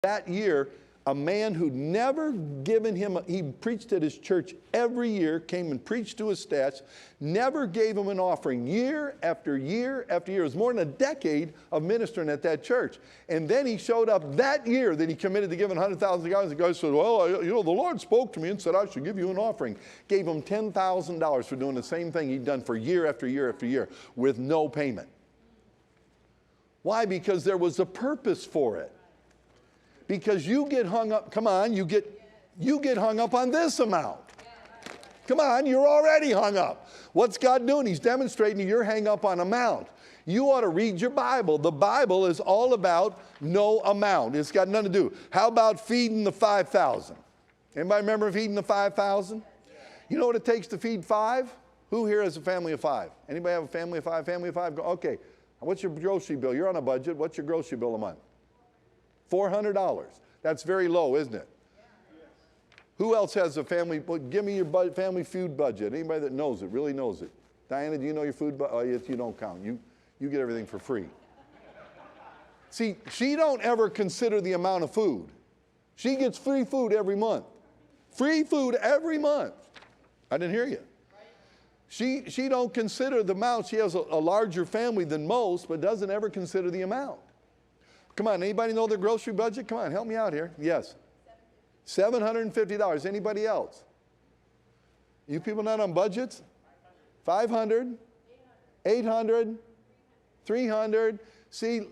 that year, a man who'd never given him, he preached at his church every year, came and preached to his stats, never gave him an offering year after year after year. It was more than a decade of ministering at that church. And then he showed up that year that he committed to giving $100,000. The guy said, well, the Lord spoke to me and said I should give you an offering. Gave him $10,000 for doing the same thing he'd done for year after year after year with no payment. Why? Because there was a purpose for it. Because you get hung up, come on, you get hung up on this amount. Come on, you're already hung up. What's God doing? He's demonstrating you're hung up on amount. You ought to read your Bible. The Bible is all about no amount. It's got nothing to do. How about feeding the 5,000? Anybody remember feeding the 5,000? You know what it takes to feed 5? Who here has a family of 5? Anybody have a family of 5? Family of 5? Okay. What's your grocery bill? You're on a budget. What's your grocery bill a month? $400. That's very low, isn't it? Who else has a family? Well, give me your family food budget. Anybody that knows it, really knows it. Diana, do you know your food budget? Oh, yes, you don't count. You get everything for free. See, she don't ever consider the amount of food. She gets free food every month. Free food every month. I didn't hear you. She don't consider the amount. She has a larger family than most, but doesn't ever consider the amount. Come on, anybody know their grocery budget? Come on, help me out here. Yes. $750. Anybody else? You people not on budgets? 500, 800, 300. See,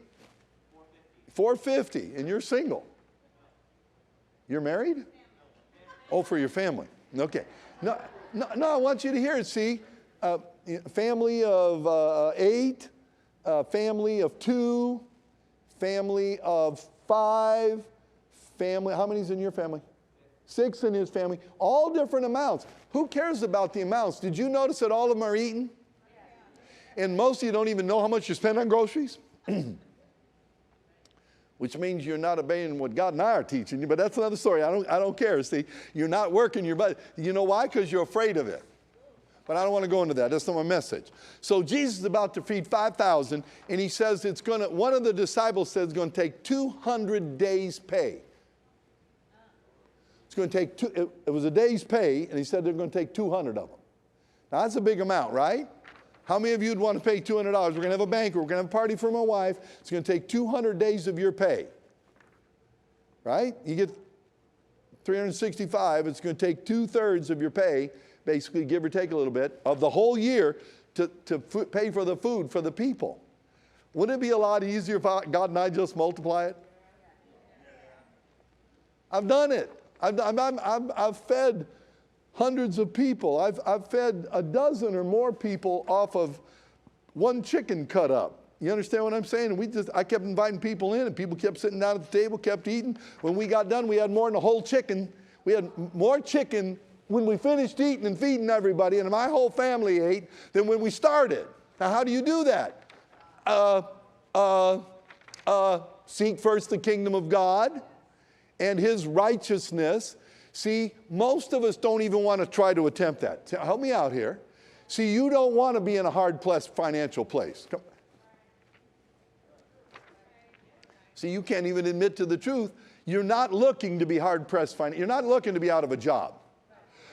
450, and you're single. You're married? Oh, for your family. Okay. No, I want you to hear it. See, family of 8, family of 2, family of 5, family, how many's in your family? 6 in his family, all different amounts. Who cares about the amounts? Did you notice that all of them are eating? And most of you don't even know how much you spend on groceries? Which means you're not obeying what God and I are teaching you, but that's another story. I don't care. See, you're not working your budget. You know why? Because you're afraid of it. But I don't want to go into that. That's not my message. So Jesus is about to feed 5,000, and he says it's going to, one of the disciples says it's going to take 200 days' pay. It's going to take, it was a day's pay, and he said they're going to take 200 of them. Now, that's a big amount, right? How many of you would want to pay $200? We're going to have a banquet. We're going to have a party for my wife. It's going to take 200 days of your pay, right? You get 365. It's going to take 2/3 of your pay, basically give or take a little bit, of the whole year to pay for the food for the people. Wouldn't it be a lot easier if God and I just multiply it? I've done it. I've fed hundreds of people. I've fed a dozen or more people off of one chicken cut up. You understand what I'm saying? And I kept inviting people in, and people kept sitting down at the table, kept eating. When we got done, we had more than a whole chicken. We had more chicken when we finished eating and feeding everybody, and my whole family ate, than when we started. Now, how do you do that? Seek first the kingdom of God and his righteousness. See, most of us don't even want to try to attempt that. Help me out here. See, you don't want to be in a hard-pressed financial place. See, you can't even admit to the truth. You're not looking to be hard-pressed financially. You're not looking to be out of a job.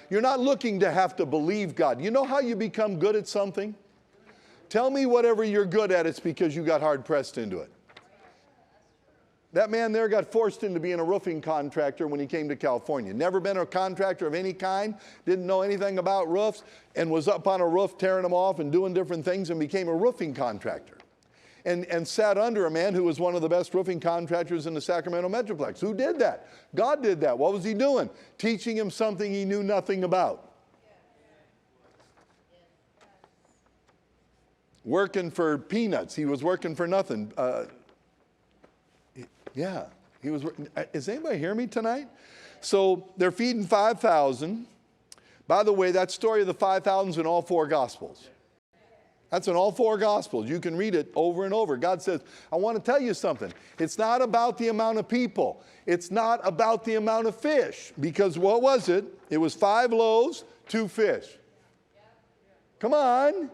You're not looking to have to believe God. You know how you become good at something? Tell me whatever you're good at, it's because you got hard-pressed into it. That man there got forced into being a roofing contractor when he came to California. Never been a contractor of any kind, didn't know anything about roofs, and was up on a roof tearing them off and doing different things and became a roofing contractor. And sat under a man who was one of the best roofing contractors in the Sacramento Metroplex. Who did that? God did that. What was he doing? Teaching him something he knew nothing about. Working for peanuts. He was working for nothing. Yeah, he was. Is anybody hearing me tonight? So they're feeding 5,000. By the way, that story of the 5,000 is in all 4 Gospels. That's in all 4 Gospels. You can read it over and over. God says, I want to tell you something. It's not about the amount of people. It's not about the amount of fish. Because what was it? It was 5 loaves, 2 fish. Come on.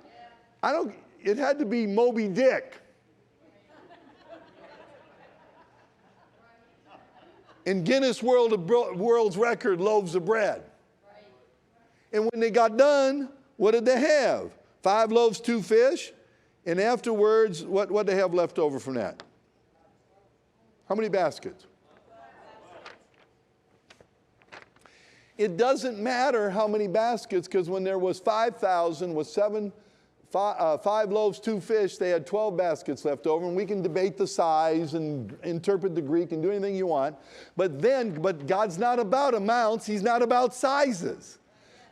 It had to be Moby Dick. in Guinness World's Record loaves of bread. And when they got done, what did they have? 5 loaves, 2 fish. And afterwards, what did they have left over from that? How many baskets? It doesn't matter how many baskets, because when there was 5,000 with 5 loaves, 2 fish, they had 12 baskets left over. And we can debate the size and interpret the Greek and do anything you want. But God's not about amounts. He's not about sizes.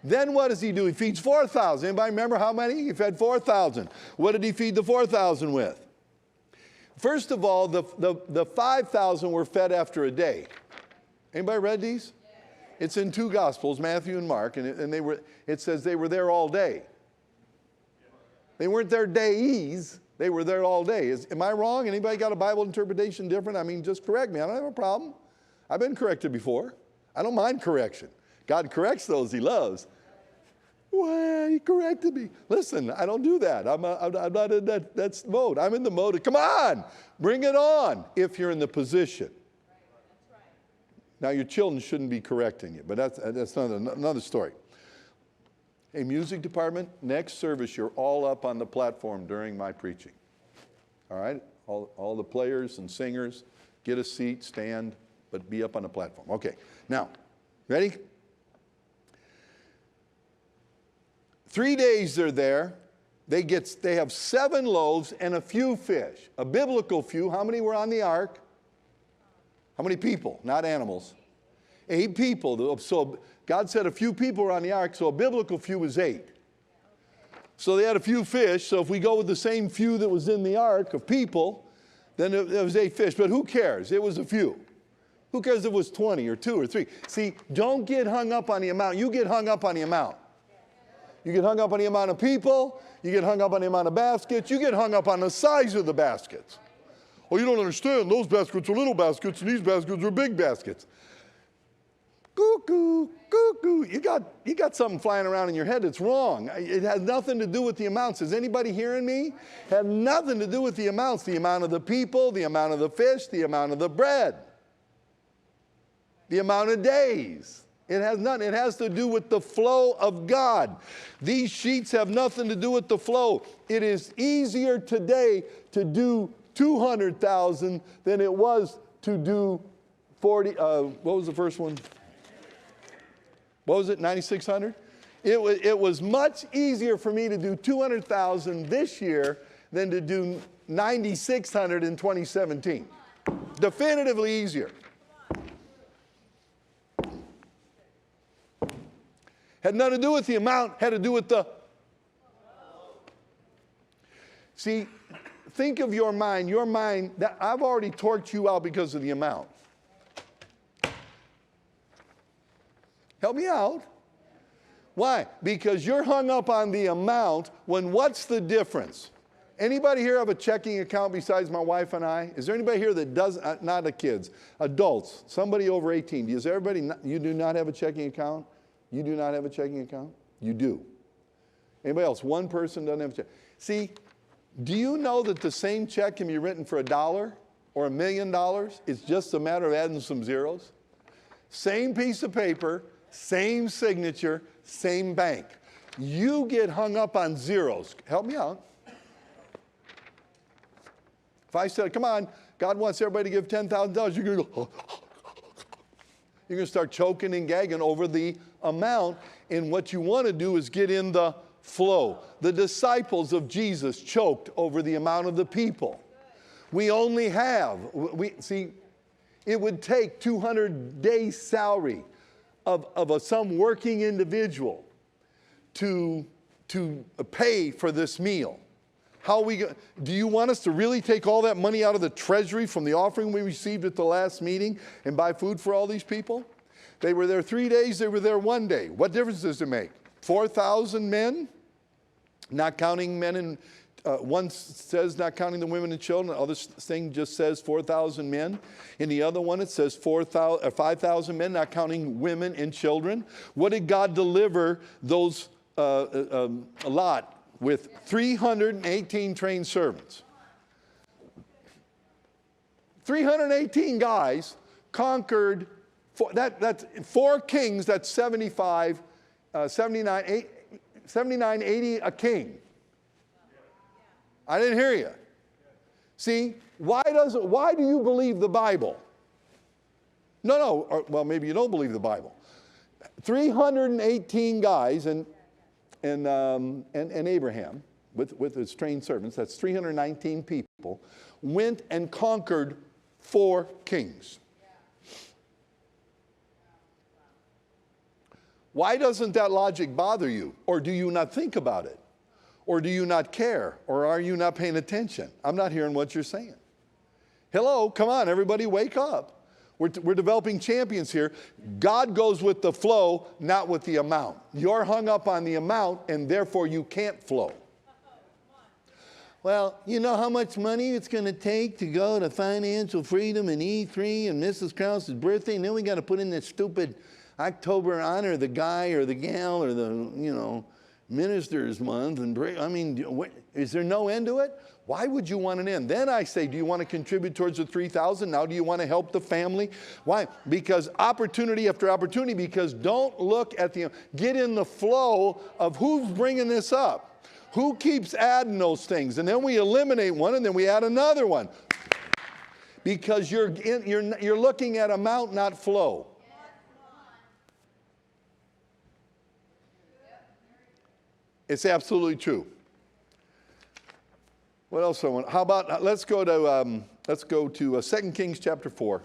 Then what does he do? He feeds 4,000. Anybody remember how many? He fed 4,000. What did he feed the 4,000 with? First of all, the 5,000 were fed after a day. Anybody read these? It's in 2 Gospels, Matthew and Mark, and it says they were there all day. They weren't there days. They were there all day. Am I wrong? Anybody got a Bible interpretation different? I mean, just correct me. I don't have a problem. I've been corrected before. I don't mind correction. God corrects those he loves. Why, he corrected me. Listen, I don't do that. I'm not in that mode. I'm in the mode of, come on, bring it on, if you're in the position. Now, your children shouldn't be correcting you, but that's another story. Hey, music department, next service, you're all up on the platform during my preaching. All right? All the players and singers, get a seat, stand, but be up on the platform. Okay, now, ready? 3 days they're there. They have 7 loaves and a few fish, a biblical few. How many were on the ark? How many people? Not animals. 8 people. So God said a few people were on the ark, so a biblical few was 8. So they had a few fish. So if we go with the same few that was in the ark of people, then it was 8 fish. But who cares? It was a few. Who cares if it was 20 or 2 or 3? See, don't get hung up on the amount. You get hung up on the amount. You get hung up on the amount of people. You get hung up on the amount of baskets. You get hung up on the size of the baskets. Oh, you don't understand. Those baskets are little baskets, and these baskets are big baskets. Cuckoo, cuckoo. You got something flying around in your head that's wrong. It has nothing to do with the amounts. Is anybody hearing me? It had nothing to do with the amounts. The amount of the people, the amount of the fish, the amount of the bread, the amount of days. It has nothing. It has to do with the flow of God. These sheets have nothing to do with the flow. It is easier today to do 200,000 than it was to do 40. What was the first one? What was it? 9,600? It was much easier for me to do 200,000 this year than to do 9,600 in 2017. Definitively easier. Had nothing to do with the amount, had to do with the. See, think of your mind. Your mind, I've already torqued you out because of the amount. Help me out. Why? Because you're hung up on the amount when what's the difference? Anybody here have a checking account besides my wife and I? Is there anybody here that does, not the kids, adults, somebody over 18? Does everybody, you do not have a checking account? You do not have a checking account? You do. Anybody else? One person doesn't have a check. See, do you know that the same check can be written for $1 or $1 million? It's just a matter of adding some zeros. Same piece of paper, same signature, same bank. You get hung up on zeros. Help me out. If I said, come on, God wants everybody to give $10,000, you're going to go, you're going to start choking and gagging over the amount. And what you want to do is get in the flow. The disciples of Jesus choked over the amount of the people. We only have, see, it would take 200 days' salary of some working individual to pay for this meal. How are we going? Do you want us to really take all that money out of the treasury from the offering we received at the last meeting and buy food for all these people? They were there 3 days, they were there 1 day. What difference does it make? 4,000 men, not counting men and one says not counting the women and children, the other thing just says 4,000 men. In the other one it says 5,000 men, not counting women and children. What did God deliver those a lot? With 318 trained servants. 318 guys conquered, that's 4 kings, that's 75, 79, 80 a king. I didn't hear you. See, why do you believe the Bible? No, well, maybe you don't believe the Bible. 318 guys and Abraham, with his trained servants, that's 319 people, went and conquered 4 kings. Why doesn't that logic bother you? Or do you not think about it? Or do you not care? Or are you not paying attention? I'm not hearing what you're saying. Hello, come on, everybody wake up. We're developing champions here. God goes with the flow, not with the amount. You're hung up on the amount, and therefore you can't flow. Well, you know how much money it's going to take to go to Financial Freedom and E3 and Mrs. Krause's birthday, and then we got to put in this stupid October honor the guy or the gal or the, minister's month. And I mean, is there no end to it? Why would you want an end? Then I say, do you want to contribute towards the 3,000? Now do you want to help the family? Why? Because opportunity after opportunity, because don't look at get in the flow of who's bringing this up. Who keeps adding those things? And then we eliminate one and then we add another one. Because you're looking at amount, not flow. It's absolutely true. What else I want? How about let's go to 2 Kings chapter 4.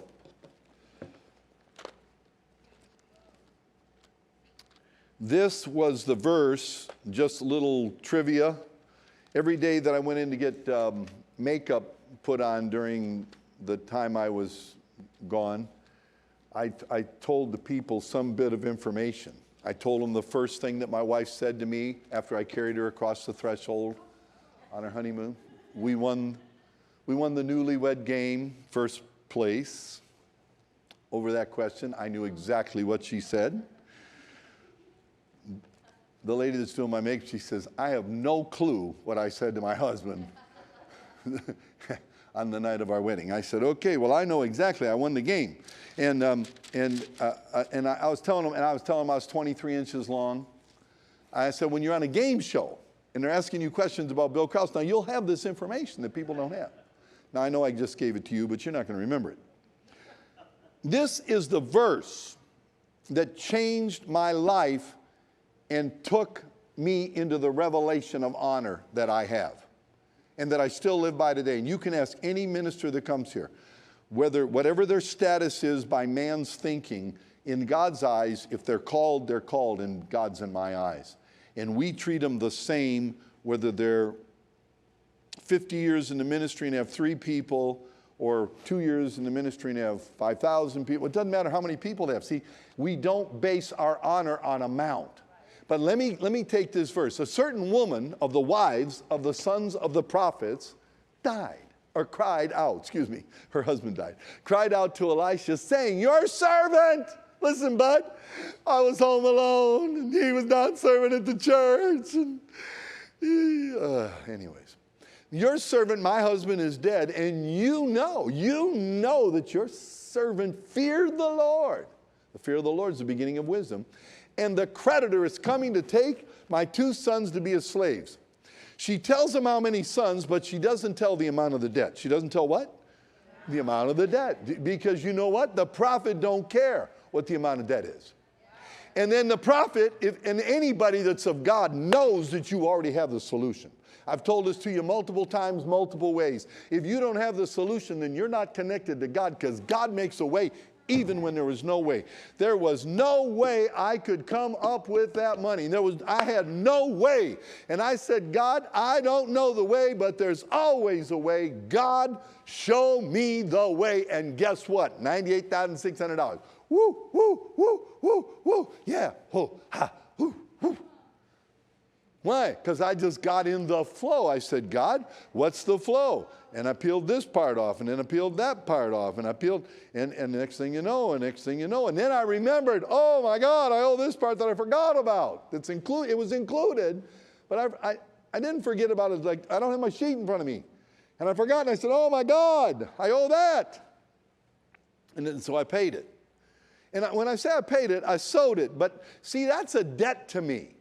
This was the verse. Just a little trivia. Every day that I went in to get makeup put on during the time I was gone, I told the people some bit of information. I told them the first thing that my wife said to me after I carried her across the threshold on our honeymoon. We won the newlywed game, first place. Over that question, I knew exactly what she said. The lady that's doing my makeup, she says, I have no clue what I said to my husband on the night of our wedding. I said, okay, well, I know exactly. I won the game. And I was telling him I was 23 inches long. I said, when you're on a game show and they're asking you questions about Bill Krause, now you'll have this information that people don't have. Now I know I just gave it to you, but you're not going to remember it. This is the verse that changed my life and took me into the revelation of honor that I have and that I still live by today. And you can ask any minister that comes here, whatever their status is by man's thinking, in God's eyes, if they're called, and God's in my eyes. And we treat them the same, whether they're 50 years in the ministry and have 3 people, or 2 years in the ministry and have 5,000 people. It doesn't matter how many people they have. See, we don't base our honor on amount. But let me take this verse. A certain woman of the wives of the sons of the prophets died, or cried out, her husband died, cried out to Elisha saying, your servant, listen, bud, I was home alone and he was not serving at the church. And anyways, your servant, my husband, is dead, and you know that your servant feared the Lord. The fear of the Lord is the beginning of wisdom. And the creditor is coming to take my 2 sons to be his slaves. She tells him how many sons, but she doesn't tell the amount of the debt. She doesn't tell what? The amount of the debt. Because you know what? The prophet don't care what the amount of debt is. And then the prophet, and anybody that's of God, knows that you already have the solution. I've told this to you multiple times, multiple ways. If you don't have the solution, then you're not connected to God, because God makes a way even when there was no way. There was no way I could come up with that money. I had no way. And I said, God, I don't know the way, but there's always a way. God, show me the way. And guess what? $98,600. Woo, woo, woo, woo, woo. Yeah. Woo, ha, woo, woo. Why? Because I just got in the flow. I said, God, what's the flow? And I peeled this part off, and then I peeled that part off, and I peeled, and the next thing you know, and then I remembered, oh my God, I owe this part that I forgot about. It was included, but I didn't forget about it. Like, I don't have my sheet in front of me. And I forgot, and I said, oh my God, I owe that. And then, so I paid it. And when I say I paid it, I sowed it. But see, that's a debt to me.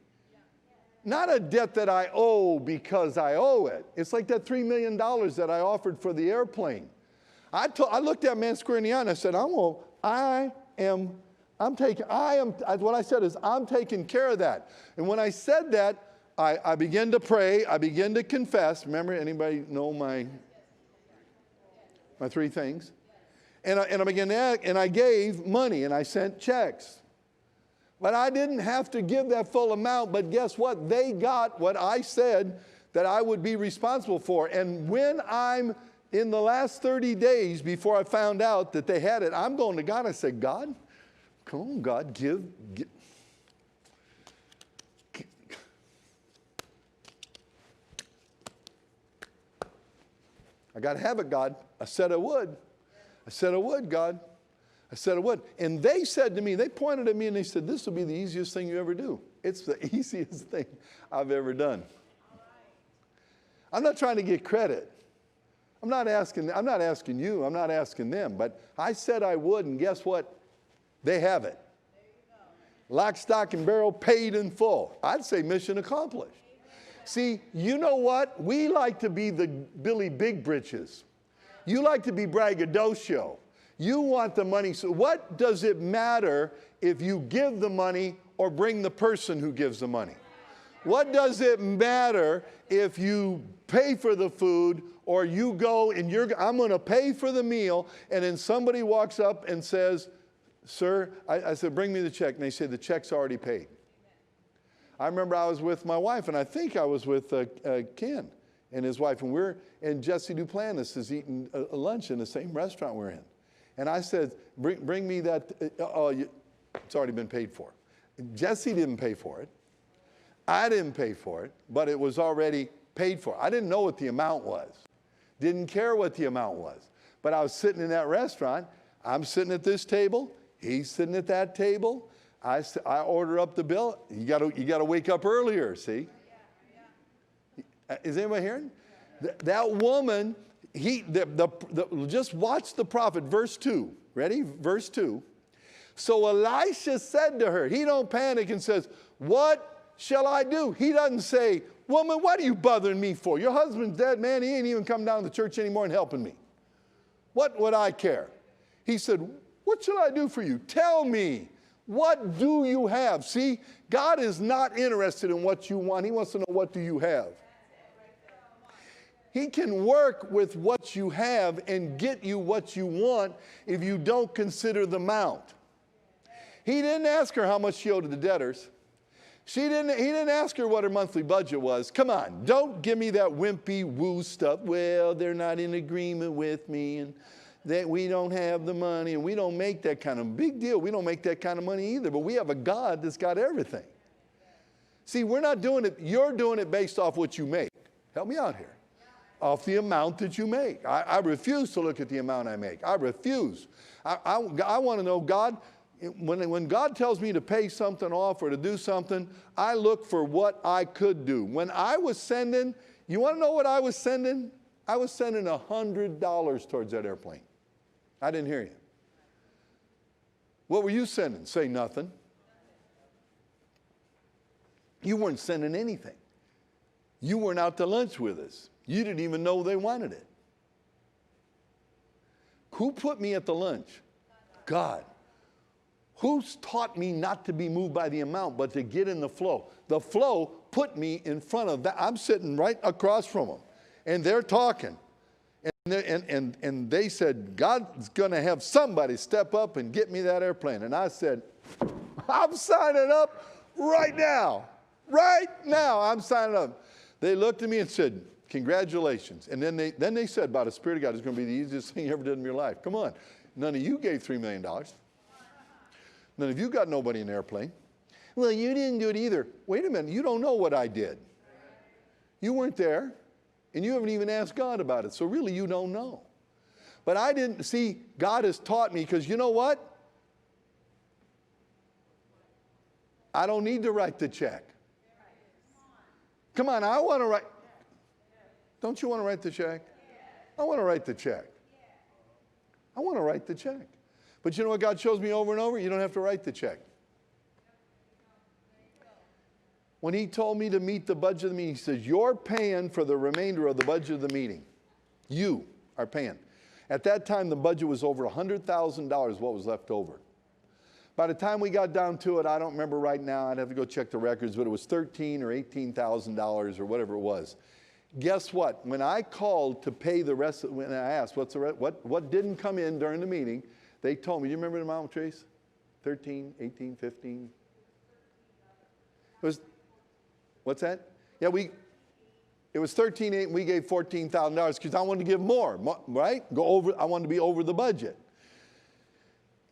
Not a debt that I owe because I owe it. It's like that $3 million that I offered for the airplane. I looked that man square in the eye and I said, what I said is, I'm taking care of that. And when I said that, I began to pray, I began to confess. Remember, anybody know my 3 things? And I began to act, and I gave money, and I sent checks. But I didn't have to give that full amount, but guess what? They got what I said that I would be responsible for. And when I'm in the last 30 days before I found out that they had it, I'm going to God. I said, God, come on, God, give. I got to have it, God. I said I would. I said I would, God. I said I would. And they said to me, they pointed at me and they said, this will be the easiest thing you ever do. It's the easiest thing I've ever done. I'm not trying to get credit. I'm not asking you, I'm not asking them, but I said I would, and guess what? They have it. Lock, stock, and barrel, paid in full. I'd say mission accomplished. See, you know what? We like to be the Billy Big Britches. You like to be braggadocio. You want the money. So what does it matter if you give the money or bring the person who gives the money? What does it matter if you pay for the food or you go and I'm going to pay for the meal, and then somebody walks up and says, sir, I said, bring me the check. And they say, the check's already paid. I remember I was with my wife, and I think I was with Ken and his wife, and Jesse Duplantis is eating lunch in the same restaurant we're in. And I said, bring me that, it's already been paid for. Jesse didn't pay for it. I didn't pay for it, but it was already paid for. I didn't know what the amount was. Didn't care what the amount was. But I was sitting in that restaurant. I'm sitting at this table. He's sitting at that table. I order up the bill. You got to wake up earlier, see? Is anybody hearing? That woman, just watch the prophet, verse 2. Ready? Verse 2. So Elisha said to her, he don't panic and says, what shall I do? He doesn't say, woman, what are you bothering me for? Your husband's dead, man. He ain't even come down to the church anymore and helping me. What would I care? He said, what shall I do for you? Tell me, what do you have? See, God is not interested in what you want. He wants to know, what do you have? He can work with what you have and get you what you want if you don't consider the amount. He didn't ask her how much she owed to the debtors. He didn't ask her what her monthly budget was. Come on, don't give me that wimpy woo stuff. Well, they're not in agreement with me, and that we don't have the money, and we don't make that kind of big deal. We don't make that kind of money either, but we have a God that's got everything. See, we're not doing it. You're doing it based off what you make. Help me out here. Off the amount that you make. I refuse to look at the amount I make. I refuse. I want to know, God, when God tells me to pay something off or to do something, I look for what I could do. When I was sending, you want to know what I was sending? I was sending $100 towards that airplane. I didn't hear you. What were you sending? Say nothing. You weren't sending anything. You weren't out to lunch with us. You didn't even know they wanted it. Who put me at the lunch? God. Who's taught me not to be moved by the amount, but to get in the flow? The flow put me in front of that. I'm sitting right across from them, and they're talking. And they said, God's going to have somebody step up and get me that airplane. And I said, I'm signing up right now. Right now, I'm signing up. They looked at me and said, congratulations. And then they said, by the Spirit of God, it's going to be the easiest thing you ever did in your life. Come on. None of you gave $3 million. None of you got nobody in an airplane. Well, you didn't do it either. Wait a minute. You don't know what I did. You weren't there. And you haven't even asked God about it. So really, you don't know. But I didn't see, God has taught me, because you know what? I don't need to write the check. Come on, I want to write. Don't you want to write the check? I want to write the check. I want to write the check. But you know what God shows me over and over? You don't have to write the check. When he told me to meet the budget of the meeting, he says, you're paying for the remainder of the budget of the meeting. You are paying. At that time, the budget was over $100,000, what was left over. By the time we got down to it, I don't remember right now, I'd have to go check the records, but it was $13,000 or $18,000 or whatever it was. Guess what? When I called to pay the rest, when I asked what didn't come in during the meeting, they told me, you remember the amount, Trace? 13, 18, 15? It was, what's that? Yeah, it was $13,800 and we gave $14,000 because I wanted to give more, right? I wanted to be over the budget.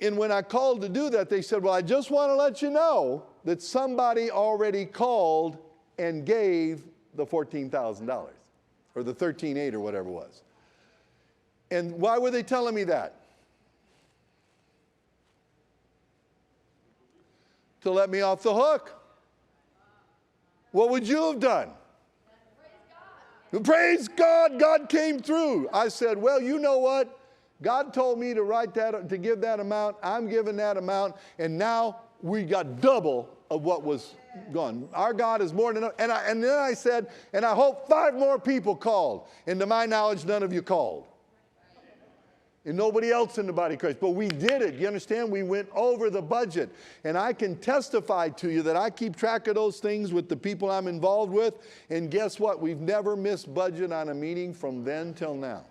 And when I called to do that, they said, well, I just want to let you know that somebody already called and gave the $14,000 or the $13,800 or whatever it was. And why were they telling me that? To let me off the hook. What would you have done? Praise God, God came through. I said, well, you know what? God told me to write that, to give that amount. I'm giving that amount. And now we got double of what was gone. Our God is more than enough. And then I said, and I hope 5 more people called. And to my knowledge, none of you called. And nobody else in the body of Christ. But we did it. You understand? We went over the budget. And I can testify to you that I keep track of those things with the people I'm involved with. And guess what? We've never missed budget on a meeting from then till now.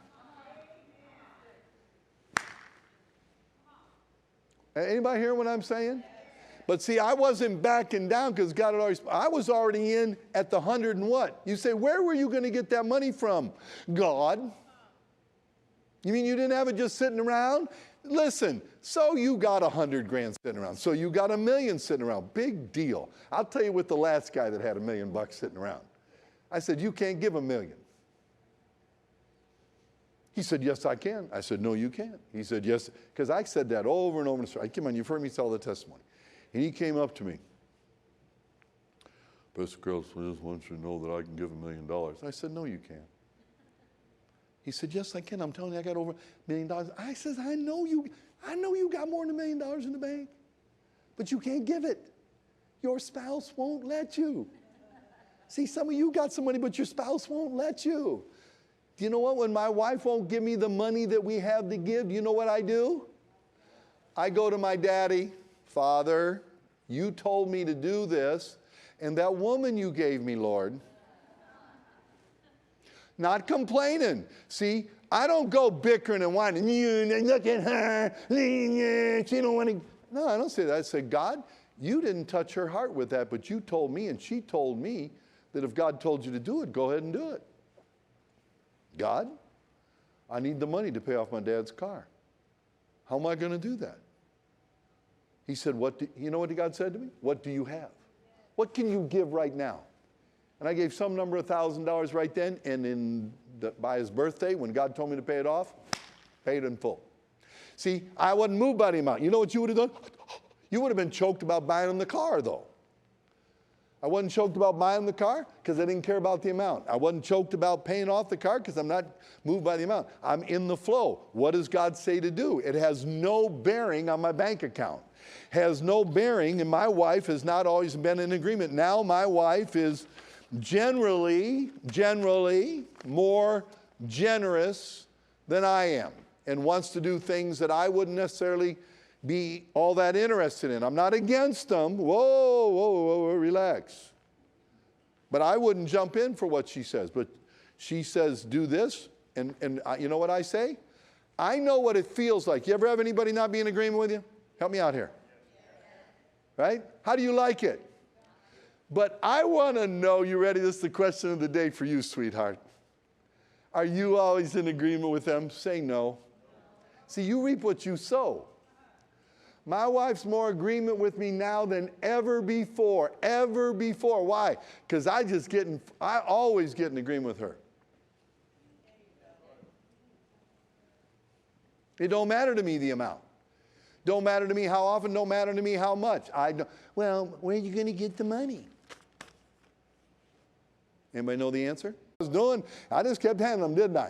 Anybody hear what I'm saying? But see, I wasn't backing down because God had already, I was already in at the 100 and what? You say, where were you going to get that money from? God. You mean you didn't have it just sitting around? Listen, so you got 100 grand sitting around. So you got $1 million sitting around. Big deal. I'll tell you with the last guy that had $1 million sitting around. I said, you can't give $1 million. He said, yes, I can. I said, no, you can't. He said, yes, because I said that over and over. Come on, you've heard me tell the testimony. And he came up to me. Pastor Krause, I just want you to know that I can give $1 million. I said, no, you can't. He said, yes, I can. I'm telling you, I got over $1 million. I said, I know you got more than $1 million in the bank, but you can't give it. Your spouse won't let you. See, some of you got some money, but your spouse won't let you. Do you know what? When my wife won't give me the money that we have to give, you know what I do? I go to my daddy, Father, you told me to do this, and that woman you gave me, Lord. Not complaining. See, I don't go bickering and whining. Look at her. She don't want to. No, I don't say that. I say, God, you didn't touch her heart with that, but you told me, and she told me that if God told you to do it, go ahead and do it. God, I need the money to pay off my dad's car. How am I going to do that? He said, you know what God said to me? What do you have? What can you give right now? And I gave some number of $1,000 right then, and by his birthday, when God told me to pay it off, paid in full. See, I wasn't moved by the amount. You know what you would have done? You would have been choked about buying him the car, though. I wasn't choked about buying the car because I didn't care about the amount. I wasn't choked about paying off the car because I'm not moved by the amount. I'm in the flow. What does God say to do? It has no bearing on my bank account. Has no bearing, and my wife has not always been in agreement. Now my wife is generally more generous than I am and wants to do things that I wouldn't necessarily be all that interested in. I'm not against them. Whoa, relax. But I wouldn't jump in for what she says. But she says, do this. And you know what I say? I know what it feels like. You ever have anybody not be in agreement with you? Help me out here. Right? How do you like it? But I want to know, you ready? This is the question of the day for you, sweetheart. Are you always in agreement with them? Say no. See, you reap what you sow. My wife's more agreement with me now than ever before. Why? Because I always get in agreement with her. It don't matter to me the amount. Don't matter to me how often, don't matter to me how much. Well, where are you going to get the money? Anybody know the answer? I just kept handing them, didn't I?